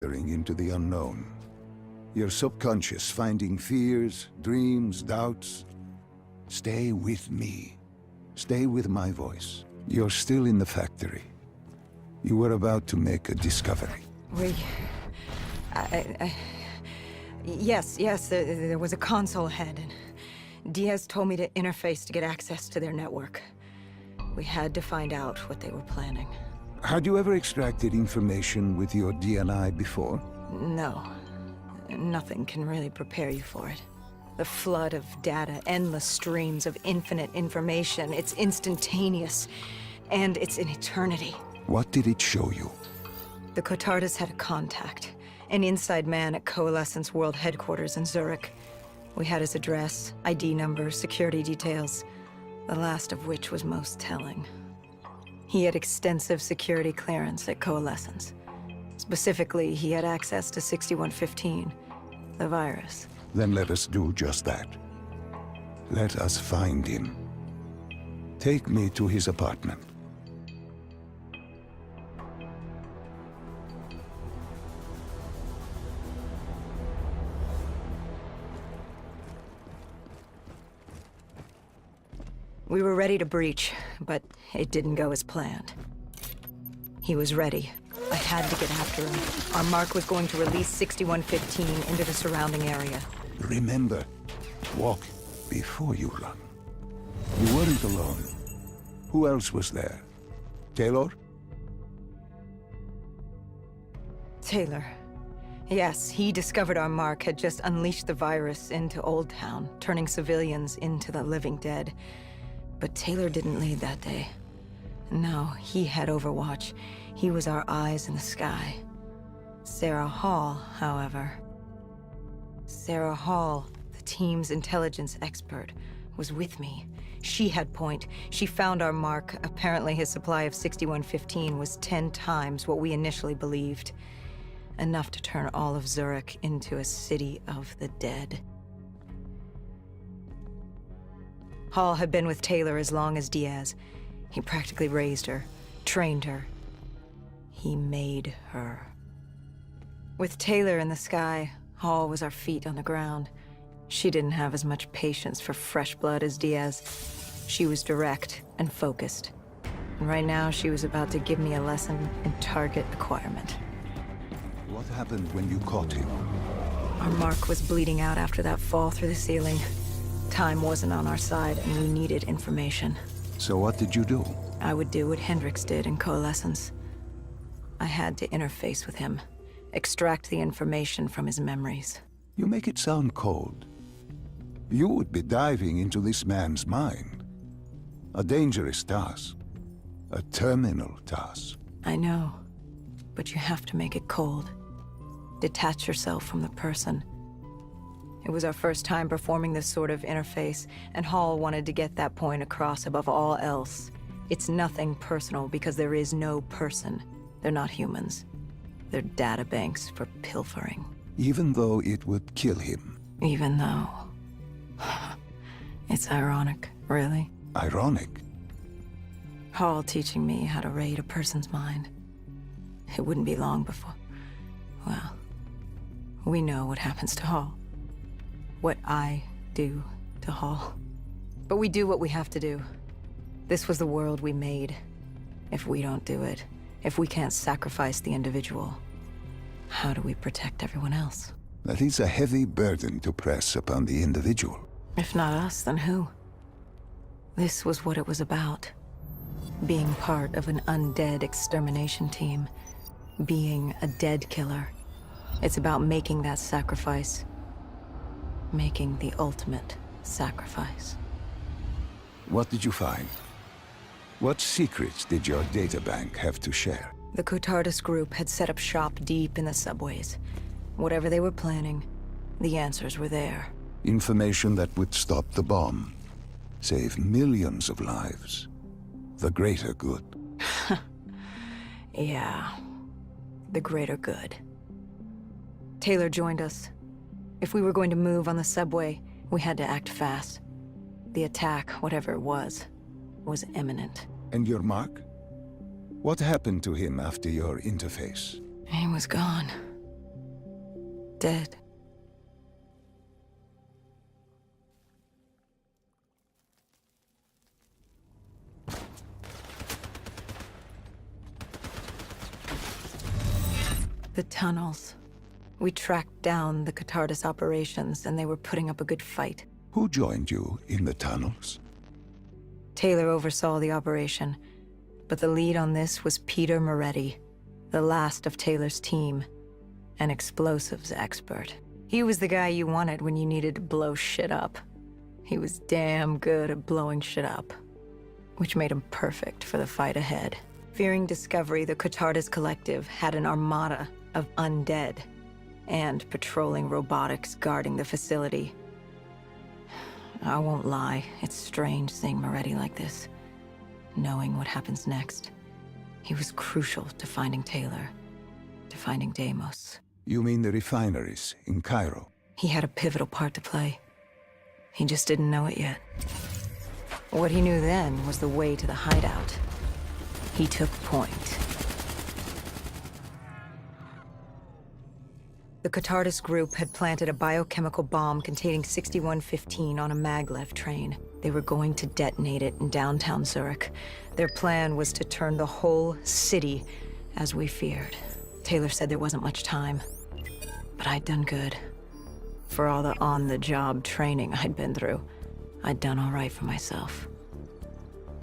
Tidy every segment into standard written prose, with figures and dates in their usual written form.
into the unknown. Your subconscious finding fears, dreams, doubts. Stay with me. Stay with my voice. You're still in the factory. You were about to make a discovery. Yes, there was a console ahead, and Diaz told me to interface to get access to their network. We had to find out what they were planning. Had you ever extracted information with your DNI before? No. Nothing can really prepare you for it. The flood of data, endless streams of infinite information, it's instantaneous, and it's an eternity. What did it show you? The Cotardus had a contact, an inside man at Coalescence World Headquarters in Zurich. We had his address, ID number, security details, the last of which was most telling. He had extensive security clearance at Coalescence. Specifically, he had access to 6115, the virus. Then let us do just that. Let us find him. Take me to his apartment. We were ready to breach, but it didn't go as planned. He was ready. I had to get after him. Our mark was going to release 6115 into the surrounding area. Remember, walk before you run. You weren't alone. Who else was there? Taylor? Taylor. Yes, he discovered our mark had just unleashed the virus into Old Town, turning civilians into the living dead. But Taylor didn't lead that day. No, he had Overwatch. He was our eyes in the sky. Sarah Hall, however... Sarah Hall, the team's intelligence expert, was with me. She had point. She found our mark. Apparently his supply of 6115 was 10 times what we initially believed. Enough to turn all of Zurich into a city of the dead. Hall had been with Taylor as long as Diaz. He practically raised her, trained her. He made her. With Taylor in the sky, Hall was our feet on the ground. She didn't have as much patience for fresh blood as Diaz. She was direct and focused. And right now, she was about to give me a lesson in target acquirement. What happened when you caught him? Our mark was bleeding out after that fall through the ceiling. Time wasn't on our side, and we needed information. So what did you do? I would do what Hendricks did in Coalescence. I had to interface with him, extract the information from his memories. You make it sound cold. You would be diving into this man's mind. A dangerous task. A terminal task. I know, but you have to make it cold. Detach yourself from the person. It was our first time performing this sort of interface, and Hall wanted to get that point across above all else. It's nothing personal because there is no person. They're not humans. They're data banks for pilfering. Even though it would kill him. Even though... It's ironic, really. Ironic? Hall teaching me how to raid a person's mind. It wouldn't be long before... Well, we know what happens to Hall. What I do to Hall. But we do what we have to do. This was the world we made. If we don't do it, if we can't sacrifice the individual, how do we protect everyone else? That is a heavy burden to press upon the individual. If not us, then who? This was what it was about. Being part of an undead extermination team. Being a dead killer. It's about making that sacrifice. Making the ultimate sacrifice. What did you find? What secrets did your databank have to share? The Cotardus group had set up shop deep in the subways. Whatever they were planning, the answers were there. Information that would stop the bomb. Save millions of lives. The greater good. Yeah. The greater good. Taylor joined us. If we were going to move on the subway, we had to act fast. The attack, whatever it was imminent. And your mark? What happened to him after your interface? He was gone. Dead. The tunnels. We tracked down the Catardus operations, and they were putting up a good fight. Who joined you in the tunnels? Taylor oversaw the operation, but the lead on this was Peter Moretti, the last of Taylor's team, an explosives expert. He was the guy you wanted when you needed to blow shit up. He was damn good at blowing shit up, which made him perfect for the fight ahead. Fearing discovery, the Catardus Collective had an armada of undead and patrolling robotics guarding the facility. I won't lie, it's strange seeing Moretti like this, knowing what happens next. He was crucial to finding Taylor, to finding Deimos. You mean the refineries in Cairo? He had a pivotal part to play. He just didn't know it yet. What he knew then was the way to the hideout. He took point. The Catardus group had planted a biochemical bomb containing 6115 on a maglev train. They were going to detonate it in downtown Zurich. Their plan was to turn the whole city as we feared. Taylor said there wasn't much time, but I'd done good. For all the on-the-job training I'd been through, I'd done all right for myself.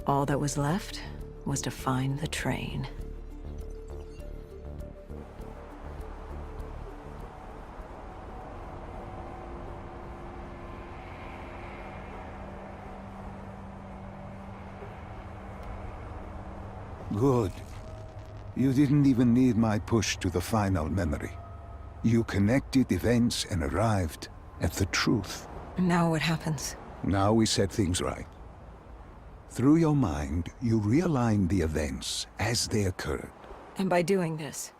All that was left was to find the train. Good. You didn't even need my push to the final memory. You connected events and arrived at the truth. Now what happens? Now we set things right. Through your mind, you realign the events as they occurred. And by doing this,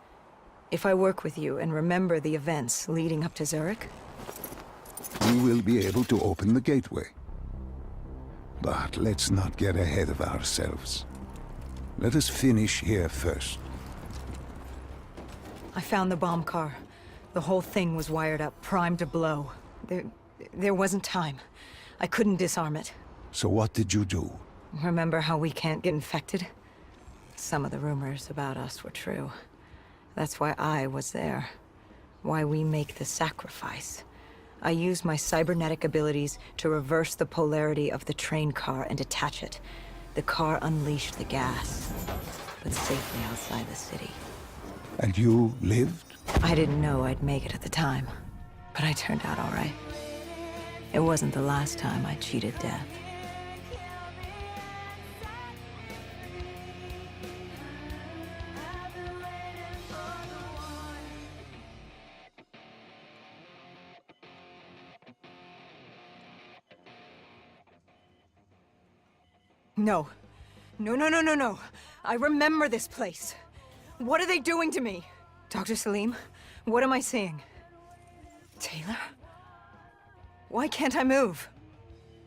if I work with you and remember the events leading up to Zurich, We will be able to open the gateway. But let's not get ahead of ourselves. Let us finish here first. I found the bomb car. The whole thing was wired up, primed to blow. There wasn't time. I couldn't disarm it. So what did you do? Remember how we can't get infected? Some of the rumors about us were true. That's why I was there. Why we make the sacrifice. I used my cybernetic abilities to reverse the polarity of the train car and detach it. The car unleashed the gas, but safely outside the city. And you lived? I didn't know I'd make it at the time, but I turned out all right. It wasn't the last time I cheated death. No. No. I remember this place. What are they doing to me? Dr. Salim, what am I seeing? Taylor? Why can't I move?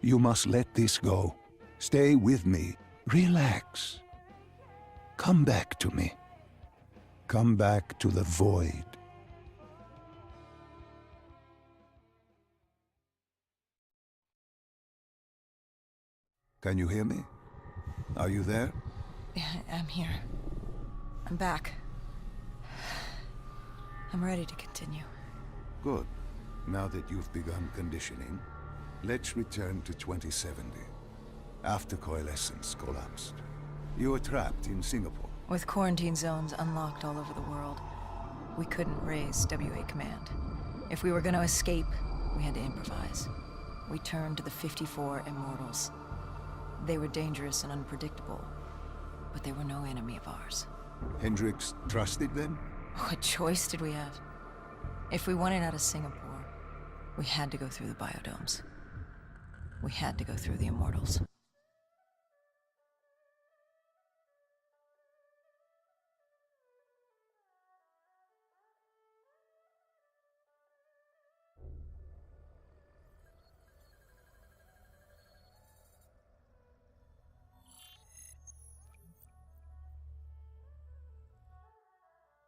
You must let this go. Stay with me. Relax. Come back to me. Come back to the void. Can you hear me? Are you there? Yeah, I'm here. I'm back. I'm ready to continue. Good. Now that you've begun conditioning, let's return to 2070. After coalescence collapsed. You were trapped in Singapore. With quarantine zones unlocked all over the world, we couldn't raise WA command. If we were going to escape, we had to improvise. We turned to the 54 Immortals. They were dangerous and unpredictable, but they were no enemy of ours. Hendricks trusted them? What choice did we have? If we wanted out of Singapore, we had to go through the biodomes. We had to go through the Immortals.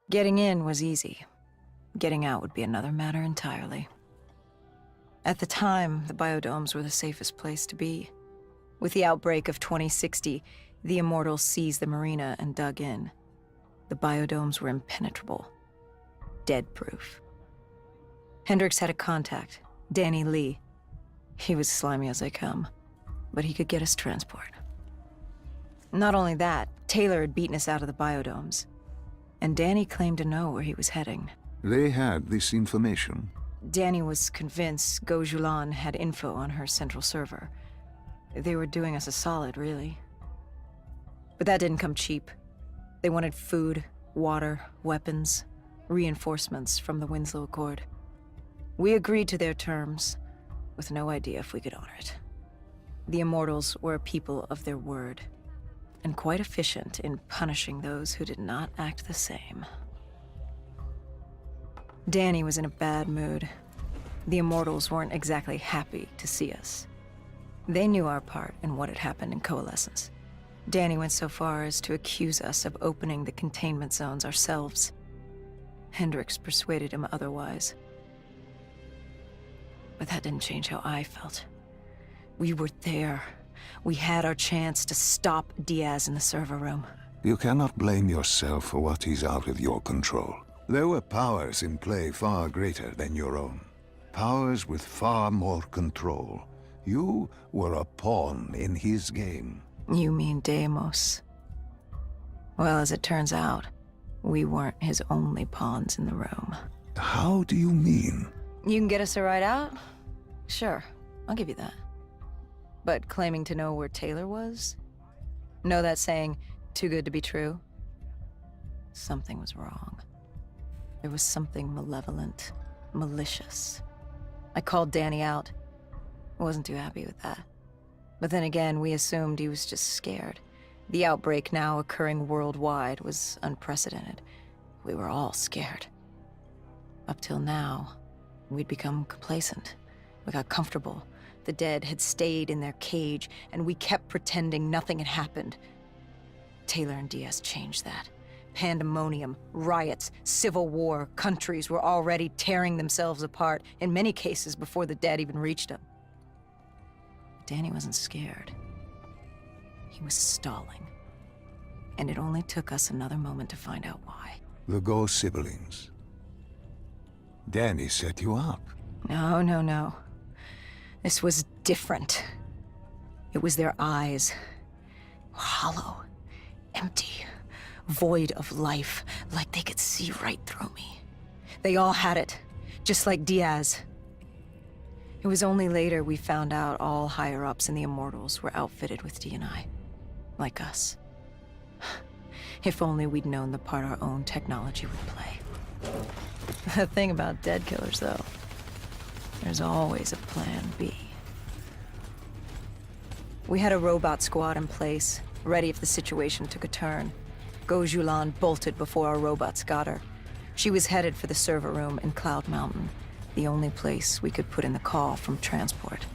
Getting in was easy. Getting out would be another matter entirely. At the time, the biodomes were the safest place to be. With the outbreak of 2060, the Immortals seized the marina and dug in. The biodomes were impenetrable. Dead-proof. Hendricks had a contact, Danny Lee. He was slimy as they come, but he could get us transport. Not only that, Taylor had beaten us out of the biodomes, and Danny claimed to know where he was heading. They had this information. Danny was convinced Gojulan had info on her central server. They were doing us a solid, really. But that didn't come cheap. They wanted food, water, weapons, reinforcements from the Winslow Accord. We agreed to their terms, with no idea if we could honor it. The Immortals were a people of their word, and quite efficient in punishing those who did not act the same. Danny was in a bad mood. The Immortals weren't exactly happy to see us. They knew our part in what had happened in Coalescence. Danny went so far as to accuse us of opening the containment zones ourselves. Hendricks persuaded him otherwise. But that didn't change how I felt. We were there. We had our chance to stop Diaz in the server room. You cannot blame yourself for what is out of your control. There were powers in play far greater than your own. Powers with far more control. You were a pawn in his game. You mean Deimos? Well, as it turns out, we weren't his only pawns in the room. How do you mean? You can get us a ride out? Sure, I'll give you that. But claiming to know where Taylor was? Know that saying, too good to be true? Something was wrong. There was something malevolent, malicious. I called Danny out. I wasn't too happy with that. But then again, we assumed he was just scared. The outbreak now occurring worldwide was unprecedented. We were all scared. Up till now, we'd become complacent. We got comfortable. The dead had stayed in their cage, and we kept pretending nothing had happened. Taylor and Diaz changed that. Pandemonium, riots, civil war, countries were already tearing themselves apart, in many cases before the dead even reached them. Danny wasn't scared. He was stalling. And it only took us another moment to find out why. The Go siblings. Danny set you up. No. This was different. It was their eyes. Hollow, empty, void of life, like they could see right through me. They all had it, just like Diaz. It was only later we found out all higher-ups in the Immortals were outfitted with D&I, like us. If only we'd known the part our own technology would play. The thing about dead killers, though, there's always a plan B. We had a robot squad in place, ready if the situation took a turn. Gojulan bolted before our robots got her. She was headed for the server room in Cloud Mountain, the only place we could put in the call from transport.